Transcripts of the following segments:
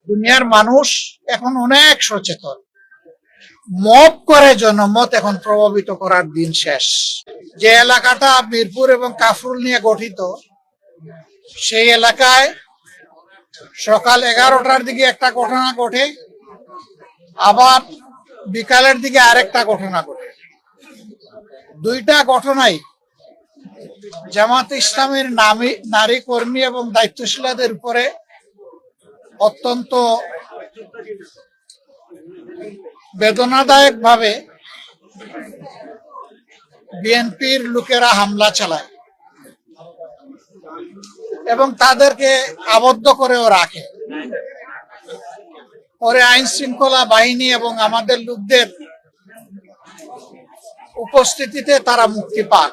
দুনিয়ার মানুষ এখন অনেক সচেতন। মব করে জনমত এখন প্রভাবিত করার দিন শেষ। যে এলাকাটা মিরপুর এবং কাফরুল নিয়ে গঠিত, সেই এলাকায় সকাল 11টার দিকে একটা ঘটনা ঘটে, আবার বিকালের দিকে আরেকটা ঘটনা ঘটে। দুইটা ঘটনাই জামাত ইসলামের নারী কর্মী এবং দায়িত্বশীলদের উপরে অত্যন্ত বেদনাদায়ক ভাবে বিএনপির লোকেরা হামলা চালায় এবং তাদেরকে আবদ্ধ করেও রাখে। পরে আইন শৃঙ্খলা বাহিনী এবং আমাদের লোকদের উপস্থিতিতে তারা মুক্তি পান।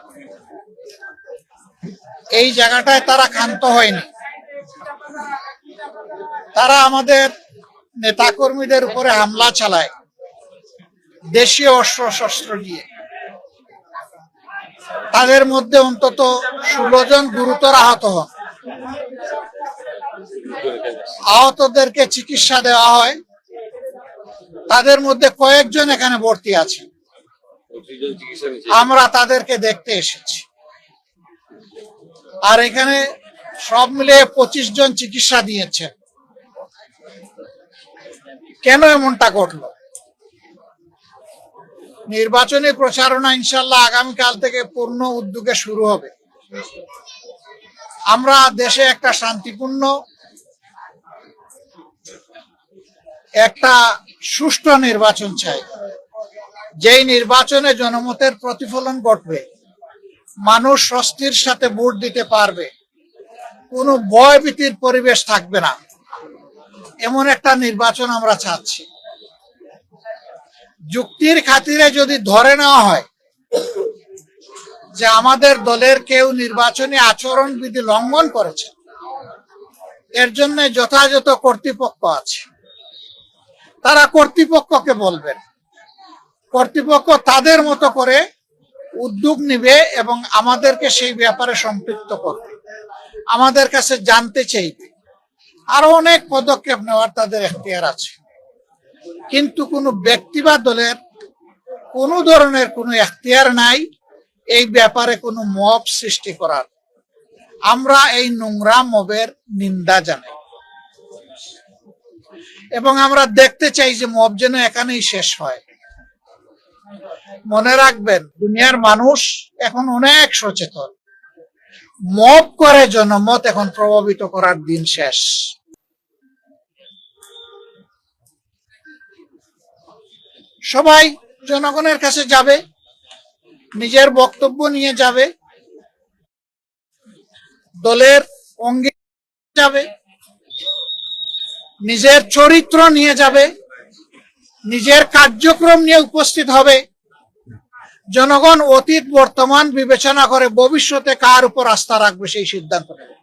এই জায়গাটায় তারা ক্ষান্ত হয়নি। তারা আমাদের নেতাকর্মীদের উপরে হামলা চালায় দেশীয় অস্ত্র শস্ত্র দিয়ে। তাদের মধ্যে অন্তত 16 জন গুরুতর আহত হন। আহতদেরকে চিকিৎসা দেওয়া হয়। তাদের মধ্যে কয়েকজন এখানে ভর্তি আছে। আমরা তাদেরকে দেখতে এসেছি। আর এখানে সব মিলে 25 জন চিকিৎসা দিয়েছেন। কেন এমনটা ঘটলো? নির্বাচনী প্রচারণা ইনশাল্লাহ আগামীকাল থেকে পূর্ণ উদ্যোগে শুরু হবে। আমরা দেশে একটা শান্তিপূর্ণ, একটা সুষ্ঠু নির্বাচন চাই, যেই নির্বাচনে জনমতের প্রতিফলন ঘটবে, মানুষ স্বস্তির সাথে ভোট দিতে পারবে, কোনো ভয় ভীতির পরিবেশ থাকবে না, এমন একটা নির্বাচন আমরা চাচ্ছি। যুক্তির খাতিরে যদি ধরে নেওয়া হয় যে আমাদের দলের কেউ নির্বাচনী আচরণ বিধি লঙ্ঘন করেছে, এর জন্য যথাযথ কর্তৃপক্ষ আছে, তারা কর্তৃপক্ষকে বলবেন। কর্তৃপক্ষ তাদের মতো করে উদ্যোগ নিবে এবং আমাদেরকে সেই ব্যাপারে সম্পৃক্ত করবে, আমাদের কাছে জানতে চাইবে। আরো অনেক পদক্ষেপ নেওয়ার তাদের এখতিয়ার আছে। কিন্তু কোনো ব্যক্তি বা দলের কোনো ধরনের কোনো এখতিয়ার নাই এই ব্যাপারে কোনো মব সৃষ্টি করার। আমরা এই নোংরা মবের নিন্দা জানাই এবং আমরা দেখতে চাই যে মব যেন এখানেই শেষ হয়। মনে রাখবেন, দুনিয়ার মানুষ এখন অনেক সচেতন। মব করে জনমত এখন প্রভাবিত করার দিন শেষ। সবাই জনগণের কাছে যাবে, নিজের বক্তব্য নিয়ে যাবে, দলের অঙ্গীকার যাবে, নিজের চরিত্র নিয়ে যাবে, নিজের কার্যক্রম নিয়ে উপস্থিত হবে। জনগণ অতীত বর্তমান বিবেচনা করে ভবিষ্যতে কার উপর আস্থা রাখবে সেই সিদ্ধান্ত নেবে।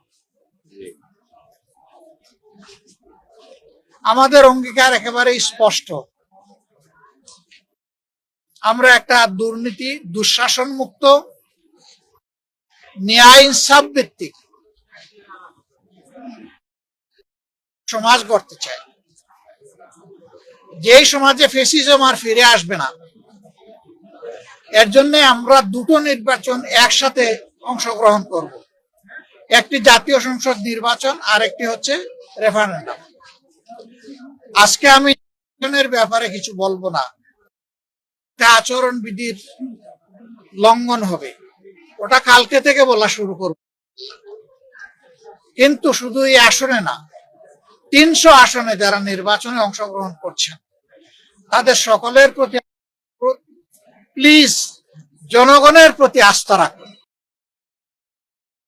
আমাদের অঙ্গীকার একেবারেই স্পষ্ট। আমরা একটা দুর্নীতি, দুঃশাসন মুক্ত, ন্যায় ইনসাফ ভিত্তিক সমাজ গড়তে চাই, যেই সমাজে ফ্যাসিজম আর ফিরে আসবে না। এর জন্য আমরা দুটো নির্বাচন একসাথে অংশগ্রহণ করব। একটি জাতীয় সংসদ নির্বাচন, আর একটি হচ্ছে রেফারেন্ডাম। আজকে আমি নির্বাচনের ব্যাপারে কিছু বলবো না, আচরণ বিধির লঙ্ঘন হবে, ওটা কালকে থেকে বলা শুরু করব। কিন্তু শুধু এই আসনে না, 300 আসনে যারা নির্বাচনে অংশগ্রহণ করছেন তাদের সকলের প্রতি প্লিজ জনগণের প্রতি আস্থা রাখুন।